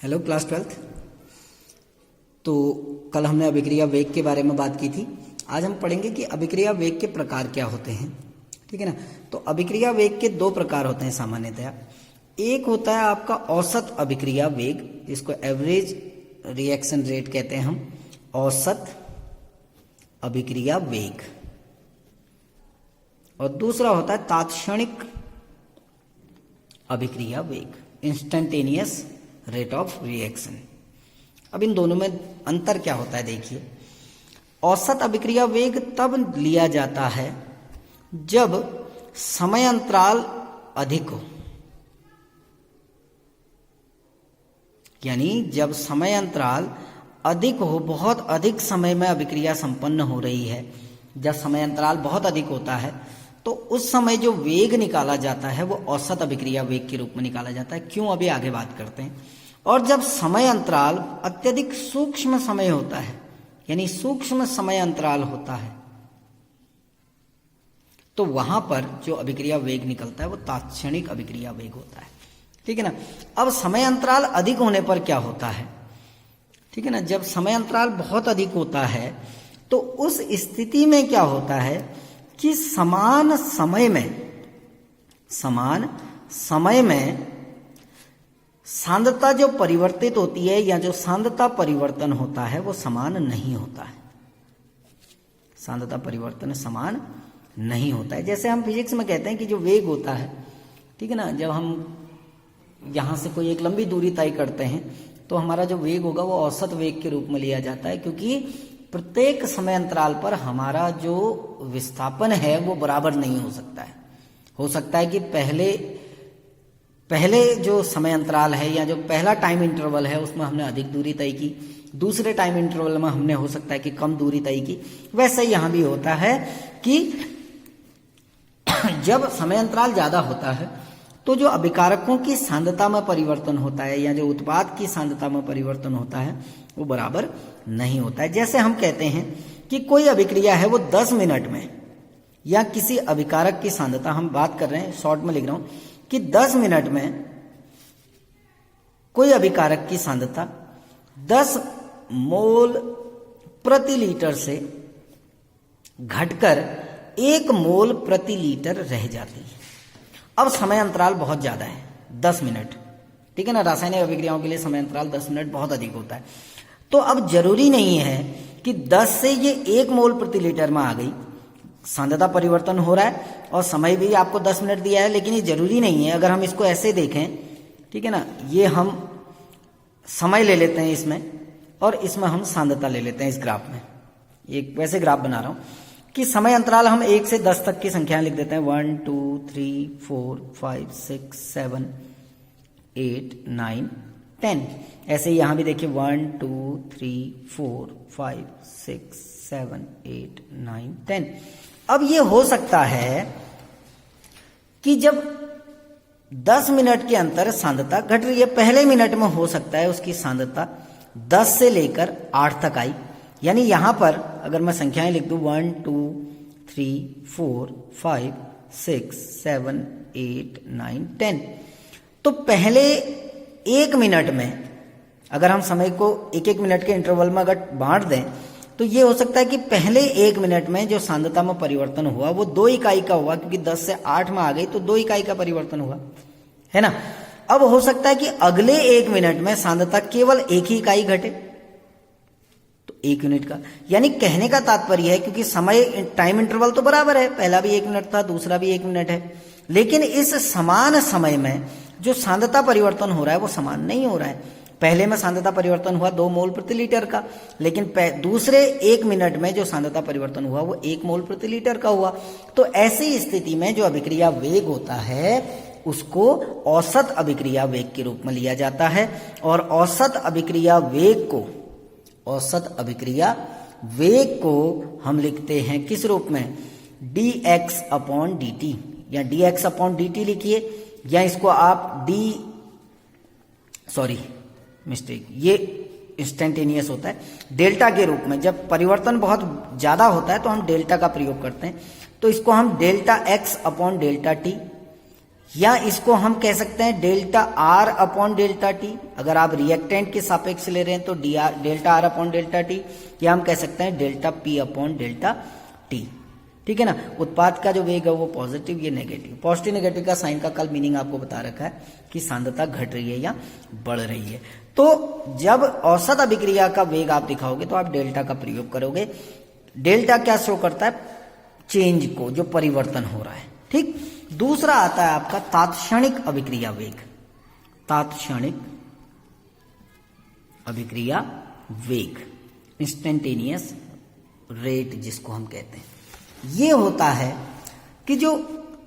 Hello class 12th। तो कल हमने अभिक्रिया वेग के बारे में बात की थी। आज हम पढ़ेंगे कि अभिक्रिया वेग के प्रकार क्या होते हैं। ठीक है ना। तो अभिक्रिया वेग के दो प्रकार होते हैं सामान्यतया। एक होता है आपका औसत अभिक्रिया वेग, जिसको एवरेज रिएक्शन रेट कहते हैं हम, औसत अभिक्रिया वेग। और दूसरा होता है तात्क्षणिक अभिक्रिया वेग, इंस्टेंटेनियस रेट ऑफ रिएक्शन। अब इन दोनों में अंतर क्या होता है देखिए। औसत अभिक्रिया वेग तब लिया जाता है जब समय अंतराल अधिक हो, यानी जब समय अंतराल अधिक हो, बहुत अधिक समय में अभिक्रिया संपन्न हो रही है। जब समय अंतराल बहुत अधिक होता है तो उस समय जो वेग निकाला जाता है वो औसत अभिक्रिया वेग के रूप में निकाला जाता है। क्यों, अभी आगे बात करते हैं। और जब समय अंतराल अत्यधिक सूक्ष्म समय होता है, यानी सूक्ष्म समय अंतराल होता है, तो वहां पर जो अभिक्रिया वेग निकलता है वो तात्क्षणिक अभिक्रिया वेग होता है। ठीक है ना। अब समय अंतराल अधिक होने पर क्या होता है, ठीक है ना, जब समय अंतराल बहुत अधिक होता है तो उस स्थिति में क्या होता है कि समान समय में सांद्रता जो परिवर्तित होती है या जो सांद्रता परिवर्तन होता है वो समान नहीं होता है। सांद्रता परिवर्तन समान नहीं होता है। जैसे हम फिजिक्स में कहते हैं कि जो वेग होता है, ठीक है ना, जब हम यहां से कोई एक लंबी दूरी तय करते हैं तो हमारा जो वेग होगा वो औसत वेग के रूप में लिया जाता है, क्योंकि प्रत्येक समय अंतराल पर हमारा जो विस्थापन है वो बराबर नहीं हो सकता है। हो सकता है कि पहले जो समय अंतराल है या जो पहला टाइम इंटरवल है उसमें हमने अधिक दूरी तय की, दूसरे टाइम इंटरवल में हमने हो सकता है कि कम दूरी तय की। वैसे यहां भी होता है कि जब समय अंतराल ज्यादा होता है तो जो अभिकारकों की सांद्रता में परिवर्तन होता है या जो उत्पाद की सांद्रता में परिवर्तन होता है वो बराबर नहीं होता है। जैसे हम कहते हैं कि कोई अभिक्रिया है वो 10 मिनट में, या किसी अभिकारक की सांद्रता, हम बात कर रहे हैं, शॉर्ट में लिख रहा हूं कि 10 मिनट में कोई अभिकारक की सांद्रता 10 मोल प्रति लीटर से घटकर 1 मोल प्रति लीटर रह जाती है। अब समय अंतराल बहुत ज्यादा है, 10 मिनट। ठीक है ना। रासायनिक अभिक्रियाओं के लिए समय अंतराल 10 मिनट बहुत अधिक होता है। तो अब जरूरी नहीं है कि 10 से ये 1 मोल प्रति लीटर में आ गई, सांद्रता परिवर्तन हो रहा है और समय भी आपको 10 मिनट दिया है, लेकिन ये जरूरी नहीं है। अगर हम इसको ऐसे देखें, ठीक है ना, ये हम समय ले लेते हैं इसमें और इसमें हम सांद्रता ले लेते हैं इस ग्राफ में। एक वैसे ग्राफ बना रहा हूं कि समय अंतराल हम 1 से 10 तक की संख्याएं लिख देते हैं, 1 2 3 4 5 6 7 8 9 10। ऐसे ही यहां भी देखिए 1 2 3 4 5 6 7 8 9 10। अब ये हो सकता है कि जब 10 मिनट के अंतर सांद्रता घट रही है, पहले मिनट में हो सकता है उसकी सांद्रता 10 से लेकर 8 तक आई। यानी यहां पर अगर मैं संख्याएं लिख दूं 1 2 3 4 5 6 7 8 9 10, तो पहले 1 मिनट में अगर हम समय को 1-1 मिनट के इंटरवल में अगर बांट दें तो ये हो सकता है कि पहले 1 मिनट में जो सांद्रता में परिवर्तन हुआ वो 2 इकाई का हुआ, क्योंकि 10 से 8 में आ गई तो 2 इकाई का परिवर्तन हुआ, है ना। अब हो सकता है कि अगले 1 मिनट में सांद्रता केवल 1 ही इकाई घटे, तो 1 यूनिट का। यानी कहने का तात्पर्य है, क्योंकि समय टाइम इंटरवल तो बराबर है, पहला भी 1 मिनट था, दूसरा भी 1 मिनट है, लेकिन इस समान समय में जो सांद्रता परिवर्तन हो रहा है वो समान नहीं हो रहा है। पहले में सांद्रता परिवर्तन हुआ 2 मोल प्रति लीटर का, लेकिन दूसरे 1 मिनट में जो सांद्रता परिवर्तन हुआ वो 1 मोल प्रति लीटर का हुआ। तो ऐसी स्थिति में जो अभिक्रिया वेग होता है उसको औसत अभिक्रिया वेग के रूप में लिया जाता है। और औसत अभिक्रिया वेग को हम लिखते हैं किस रूप में, dx/dt, या dx/dt लिखिए, या इसको आप ये इंस्टेंटेनियस होता है, डेल्टा के रूप में। जब परिवर्तन बहुत ज्यादा होता है तो हम डेल्टा का प्रयोग करते हैं, तो इसको हम डेल्टा x/डेल्टा t या इसको हम कह सकते हैं delta R upon delta T. अगर आप रिएक्टेंट के सापेक्ष ले रहे हैं तो delta R upon delta T, या हम कह सकते हैं delta P upon delta T. ठीक है ना। उत्पाद का जो वेग है वो पॉजिटिव, ये नेगेटिव। पॉजिटिव नेगेटिव का साइन का कल मीनिंग आपको बता रखा है कि सांद्रता घट रही है या बढ़ रही है। तो जब औसत अभिक्रिया का वेग आप दिखाओगे तो आप डेल्टा का प्रयोग करोगे। डेल्टा क्या शो करता है? चेंज को, जो परिवर्तन हो रहा है। ठीक। दूसरा आता है आपका तात्क्षणिक अभिक्रिया वेग। तात्क्षणिक अभिक्रिया वेग, इंस्टेंटेनियस रेट जिसको हम कहते हैं, ये होता है कि जो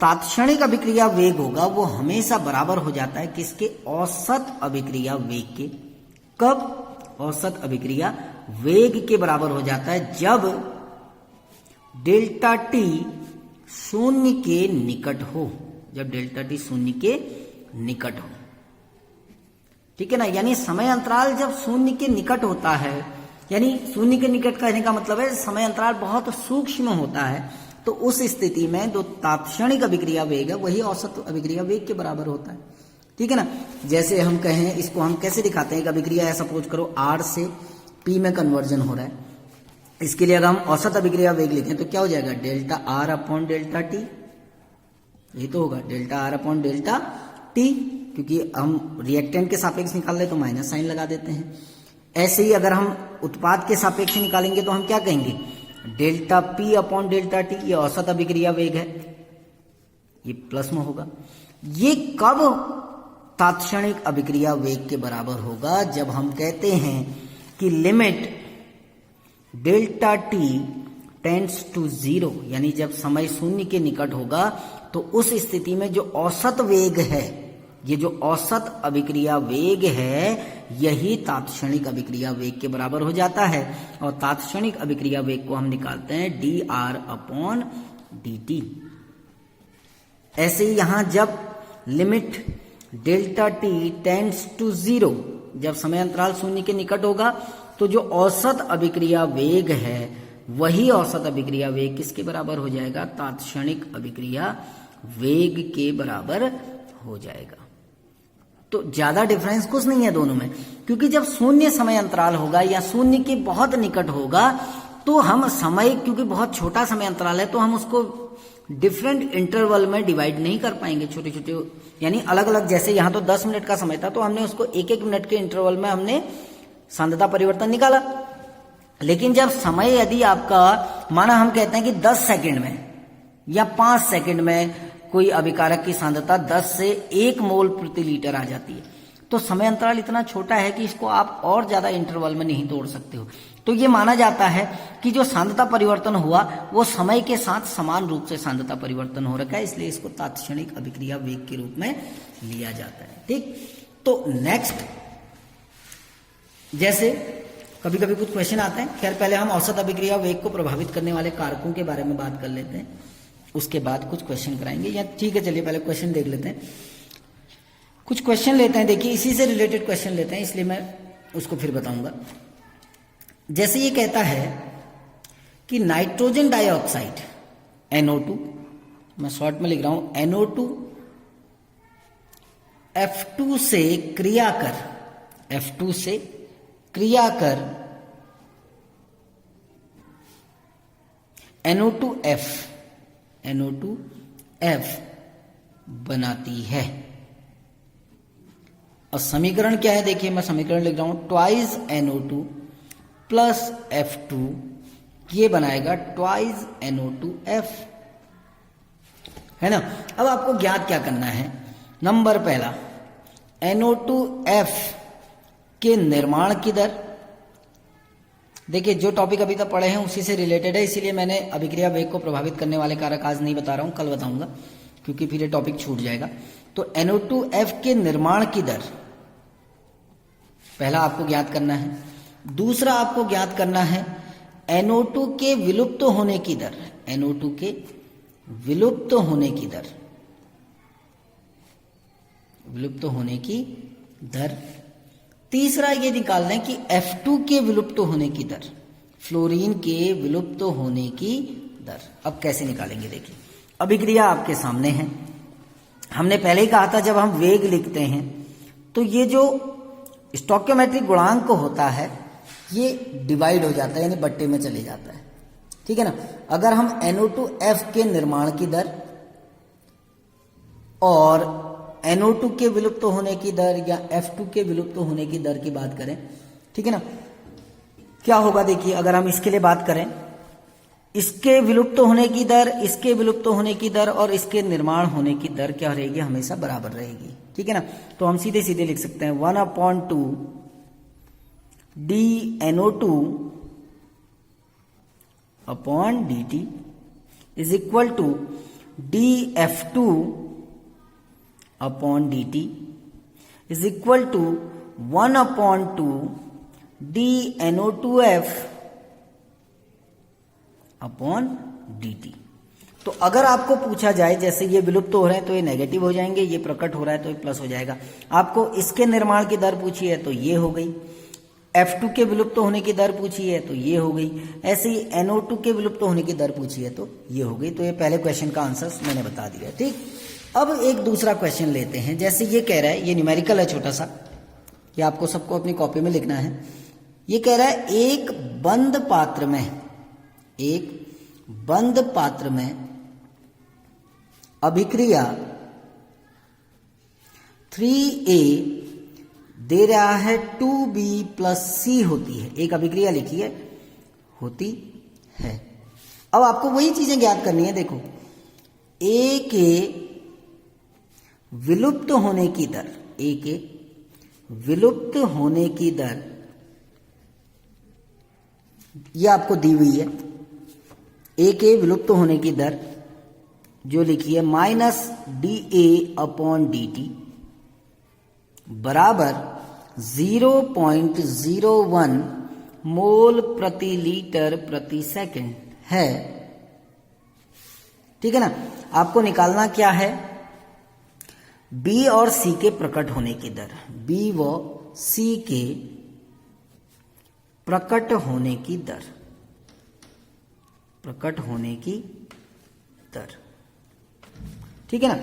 तात्क्षणिक अभिक्रिया वेग होगा वो हमेशा बराबर हो जाता है किसके? औसत अभिक्रिया वेग के। कब? औसत अभिक्रिया वेग के बराबर हो जाता है जब डेल्टा टी शून्य के निकट हो। जब डेल्टा टी शून्य के निकट हो। ठीक है ना। यानी समय अंतराल जब शून्य के निकट होता है, यानी शून्य के निकट कहने का मतलब है समय अंतराल बहुत सूक्ष्म होता है, तो उस स्थिति में जो तात्क्षणिक अभिक्रिया वेग है वही औसत अभिक्रिया वेग के बराबर होता है। ठीक है ना। जैसे हम कहें, इसको हम कैसे दिखाते हैं? एक अभिक्रिया है, सपोज करो आर से पी में कन्वर्जन हो रहा है। इसके लिए अगर हम औसत अभिक्रिया वेग लिखें तो क्या हो जाएगा? Delta R upon delta T. ये तो होगा delta R upon delta T, क्योंकि हम रिएक्टेंट के सापेक्ष निकाल रहे तो माइनस साइन लगा देते हैं। ऐसे ही अगर हम उत्पाद के सापेक्ष निकालेंगे तो हम क्या कहेंगे? Delta P upon delta T. ये औसत अभिक्रिया वेग है, ये प्लस में होगा। ये कब तात्क्षणिक अभिक्रिया वेग के बराबर होगा? जब हम कहते हैं कि limit delta t tends to 0, यानी जब समय शून्य के निकट होगा तो उस स्थिति में जो औसत वेग है, ये जो औसत अभिक्रिया वेग है, यही तात्क्षणिक अभिक्रिया वेग के बराबर हो जाता है। और तात्क्षणिक अभिक्रिया वेग को हम निकालते हैं d r upon d t. ऐसे ही यहां जब limit delta t tends to 0, जब समय अंतराल शून्य के निकट होगा तो जो औसत अभिक्रिया वेग है वही औसत अभिक्रिया वेग किसके बराबर हो जाएगा? तात्क्षणिक अभिक्रिया वेग के बराबर हो जाएगा। तो ज्यादा डिफरेंस कुछ नहीं है दोनों में, क्योंकि जब शून्य समय अंतराल होगा या शून्य के बहुत निकट होगा तो हम समय, क्योंकि बहुत छोटा समय अंतराल है, तो हम उसको डिफरेंट इंटरवल में डिवाइड नहीं कर पाएंगे, छोटे छोटे, यानी अलग अलग। जैसे यहाँ तो 10 मिनट का समय था तो हमने उसको एक एक मिनट के इंटरवल में हमने सांद्रता परिवर्तन निकाला। लेकिन जब समय यदि आपका, माना हम कहते हैं कि 10 सेकंड में या 5 सेकंड में कोई अभिकारक की सांद्रता 10 से 1 मोल प्रति लीटर आ जाती है, तो समय अंतराल इतना छोटा है कि इसको आप और ज्यादा इंटरवल में नहीं तोड़ सकते हो। तो ये माना जाता है कि जो सांद्रता परिवर्तन हुआ वो समय के साथ समान रूप से सांद्रता परिवर्तन हो रखा है, इसलिए इसको तात्क्षणिक अभिक्रिया वेग के रूप में लिया जाता है। ठीक। तो नेक्स्ट, जैसे कभी कभी कुछ क्वेश्चन आते हैं। खैर पहले हम औसत अभिक्रिया वेग को प्रभावित करने वाले कारकों के बारे में बात कर लेते हैं, उसके बाद कुछ क्वेश्चन कराएंगे। या ठीक है, चलिए पहले क्वेश्चन देख लेते हैं। कुछ क्वेश्चन लेते हैं, देखिए इसी से रिलेटेड क्वेश्चन लेते हैं, इसलिए मैं उसको फिर बताऊंगा। जैसे ये कहता है कि नाइट्रोजन डाइऑक्साइड NO2, मैं शॉर्ट में लिख रहा हूं NO2 F2 से क्रिया कर, F2 से क्रिया कर NO2F बनाती है। और समीकरण क्या है? देखिए मैं समीकरण लिख रहा हूं, ट्वाइस NO2 प्लस F2, ये बनाएगा ट्वाइस NO2F, है ना। अब आपको ज्ञात क्या करना है? नंबर पहला, NO2F के निर्माण की दर। देखिए जो टॉपिक अभी तक पढ़े हैं उसी से रिलेटेड है, इसीलिए मैंने अभिक्रिया वेग को प्रभावित करने वाले कारक आज नहीं बता रहा हूं, कल बताऊंगा, क्योंकि फिर ये टॉपिक छूट जाएगा। तो NO2F के निर्माण की दर पहला आपको ज्ञात करना है। दूसरा आपको ज्ञात करना है NO2 के विलुप्त होने की दर, NO2 के विलुप्त होने की दर, विलुप्त होने की दर। तीसरा ये निकालना है कि F2 के विलुप्त होने की दर, फ्लोरीन के विलुप्त होने की दर। अब कैसे निकालेंगे? देखिए अभिक्रिया आपके सामने है, हमने पहले ही कहा था जब हम वेग लिखते हैं तो ये जो स्टोइकियोमेट्रिक गुणांक होता है ये डिवाइड हो जाता है, यानी बट्टे में चले जाता है, ठीक है ना। अगर हम NO2F के निर्माण की दर और NO2 के विलुप्त होने की दर या F2 के विलुप्त होने की दर की बात करें, ठीक है ना, क्या होगा देखिए। अगर हम इसके लिए बात करें, इसके विलुप्त होने की दर, इसके विलुप्त होने की दर और इसके निर्माण होने की दर क्या रहेगी, हमेशा बराबर रहेगी, ठीक है ना। तो हम सीधे सीधे लिख सकते हैं 1/2 dNO2 upon dt is equal to dF2 upon dt is equal to 1/2 dNO2F upon dt। तो अगर आपको पूछा जाए, जैसे ये विलुप्त हो रहे हैं तो ये नेगेटिव हो जाएंगे, ये प्रकट हो रहा है तो ये प्लस हो जाएगा। आपको इसके निर्माण की दर पूछी है तो ये हो गई, F2 के विलुप्त होने की दर पूछी है तो ये हो गई, ऐसे ही NO2 के विलुप्त होने की दर पूछी है तो ये हो गई। तो ये पहले क्वेश्चन का आंसर मैंने बता दिया, ठीक। अब एक दूसरा क्वेश्चन लेते हैं। जैसे ये कह रहा है, ये न्यूमेरिकल है छोटा सा, ये आपको सबको अपनी कॉपी में लिखना है। ये कह रहा है एक बंद पात्र में अभिक्रिया 3A दे रहा है 2B + C होती है। एक अभिक्रिया लिखी है, होती है। अब आपको वही चीजें ज्ञात करनी है। देखो, A के विलुप्त होने की दर, A के विलुप्त होने की दर ये आपको दी हुई है। A के विलुप्त होने की दर जो लिखी है -dA/dt बराबर 0.01 मोल प्रति लीटर प्रति सेकंड है, ठीक है ना। आपको निकालना क्या है, B और C के प्रकट होने की दर, B व C के प्रकट होने की दर, प्रकट होने की दर, ठीक है ना।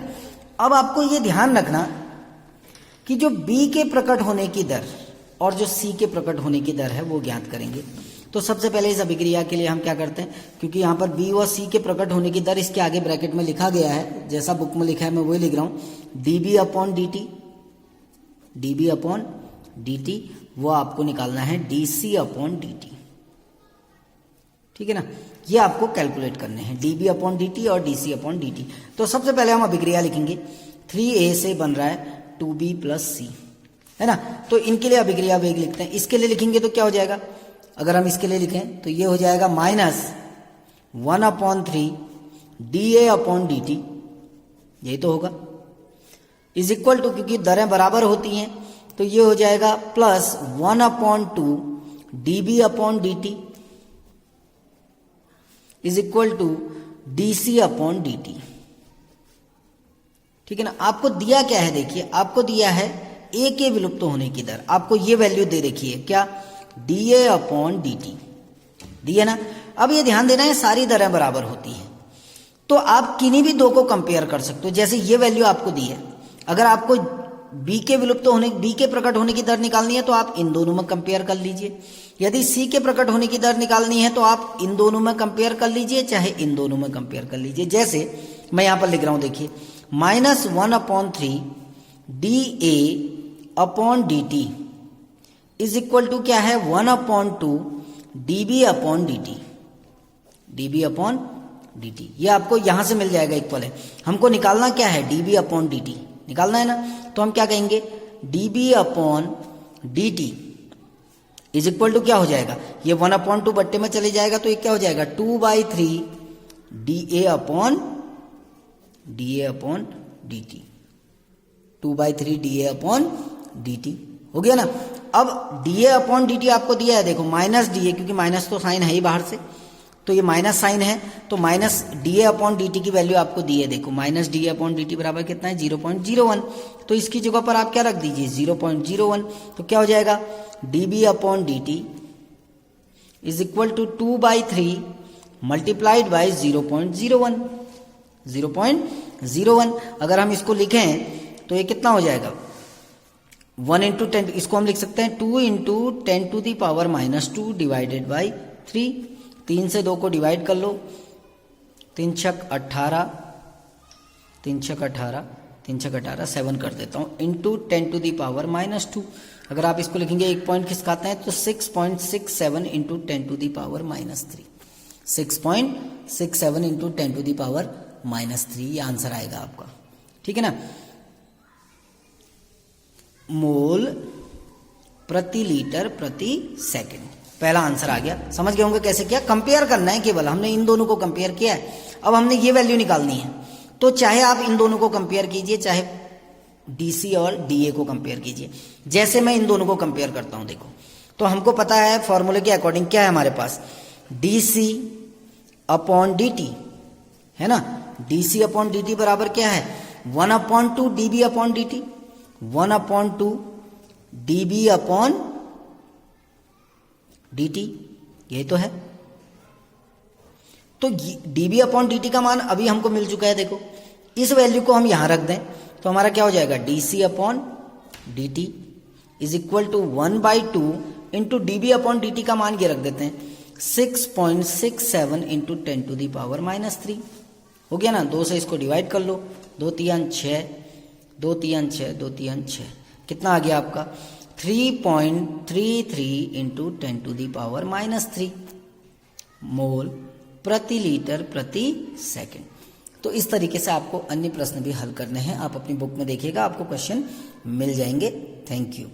अब आपको ये ध्यान रखना कि जो B के प्रकट होने की दर और जो C के प्रकट होने की दर है वो ज्ञात करेंगे। तो सबसे पहले इस अभिक्रिया के लिए हम क्या करते हैं, क्योंकि यहां पर B और C के प्रकट होने की दर इसके आगे ब्रैकेट में लिखा गया है, जैसा बुक में लिखा है मैं वही लिख रहा हूं, dB/dt, वो आपको निकालना है dC/dt, ठीक है ना। ये आपको कैलकुलेट करने हैं dB/dt और dC/dt। तो सबसे पहले हम अभिक्रिया लिखेंगे, 3A से बन रहा है 2B + C, है ना। तो इनके लिए अभिक्रिया वेग लिखते हैं। इसके लिए लिखेंगे तो क्या हो जाएगा, अगर हम इसके लिए लिखें तो ये हो जाएगा -1/3 dA/dt, यही तो होगा, इज इक्वल टू, क्योंकि दरें बराबर होती हैं तो ये हो जाएगा +1/2 dB/dt is equal to dC/dt, ठीक है ना। आपको दिया क्या है, देखिए आपको दिया है A के विलुप्त होने की दर, आपको ये वैल्यू दे रखी है, क्या, dA/dt दी है ना। अब ये ध्यान देना है सारी दरें बराबर होती हैं, तो आप किन्हीं भी दो को कंपेयर कर सकते हो। जैसे ये वैल्यू आपको दी है, अगर आपको B के प्रकट होने की दर निकालनी है तो आप इन दोनों में कंपेयर कर लीजिए, यदि C के प्रकट होने की दर निकालनी है तो आप इन दोनों में कंपेयर कर लीजिए, चाहे इन दोनों में कंपेयर कर लीजिए। जैसे मैं यहां पर लिख रहा हूं, देखिए -1/3 dA/dt इज इक्वल टू क्या है, 1/2 dB/dt। ये आपको यहां से मिल जाएगा, इक्वल है। हमको निकालना क्या है, dB/dt निकालना है ना। तो हम क्या कहेंगे, dB/dt इज इक्वल टू क्या हो जाएगा, ये 1/2 बट्टे में चले जाएगा तो ये क्या हो जाएगा, 2/3 dA/dt 2/3 dA/dt हो गया ना। अब dA/dt आपको दिया है, देखो -dA, क्योंकि माइनस तो साइन है ही बाहर से, तो ये माइनस साइन है, तो -dA/dt की वैल्यू आपको दी है। देखो -dA/dt बराबर कितना है, 0.01। तो इसकी जगह पर आप क्या रख दीजिए, 0.01। तो क्या हो जाएगा, dB/dt is equal to 2/3 multiplied by 0.01 01। अगर हम इसको लिखें तो ये कितना हो जाएगा 1 इंटू 10, इसको हम लिख सकते हैं 2 into 10 to the power -2 divided by 3। 3 से 2 को डिवाइड कर लो, 3 छक 18, 3 छक 18, 3 छक 18, 7 कर देता हूँ, इंटू 10 टू दी पावर -2। अगर आप इसको लिखेंगे एक पॉइंट खिसकाते हैं तो 6.67 into 10 to the power -3, 6.67 into 10 to the power -3, ये आंसर आएगा आपका। ठीक है ना। मोल प्रति लीटर प्रति सेकंड, पहला आंसर आ गया। समझ गए होंगे कैसे किया, कंपेयर करना है केवल, हमने इन दोनों को कंपेयर किया है। अब हमने ये वैल्यू निकालनी है, तो चाहे आप इन दोनों को कंपेयर कीजिए, चाहे डीसी और डीए को कंपेयर कीजिए। जैसे मैं इन दोनों को कंपेयर करता हूं, देखो तो हमको पता है फॉर्मूले के अकॉर्डिंग क्या है हमारे पास, डीसी अपॉन डीटी है ना। डीसी अपॉन डीटी बराबर क्या है 1/2 dB upon dt, 1/2 dB upon dt, यही तो है। तो डीबी अपॉन डीटी का मान अभी हमको मिल चुका है। देखो इस वैल्यू को हम यहां रख दें तो हमारा क्या हो जाएगा, dC upon dt is equal to 1/2 into dB upon dt का मान ये रख देते हैं 6.67 इंटू 10 टू दी पावर -3। हो गया ना, 2 से इसको डिवाइड कर लो, 2 3 6, 2 3 6, 2 3 6, कितना आ गया आपका 3.33 इंटू 10 टू दी पावर -3 मोल प्रति लीटर प्रति सेकंड। तो इस तरीके से आपको अन्य प्रश्न भी हल करने हैं। आप अपनी बुक में देखिएगा, आपको क्वेश्चन मिल जाएंगे। Thank you.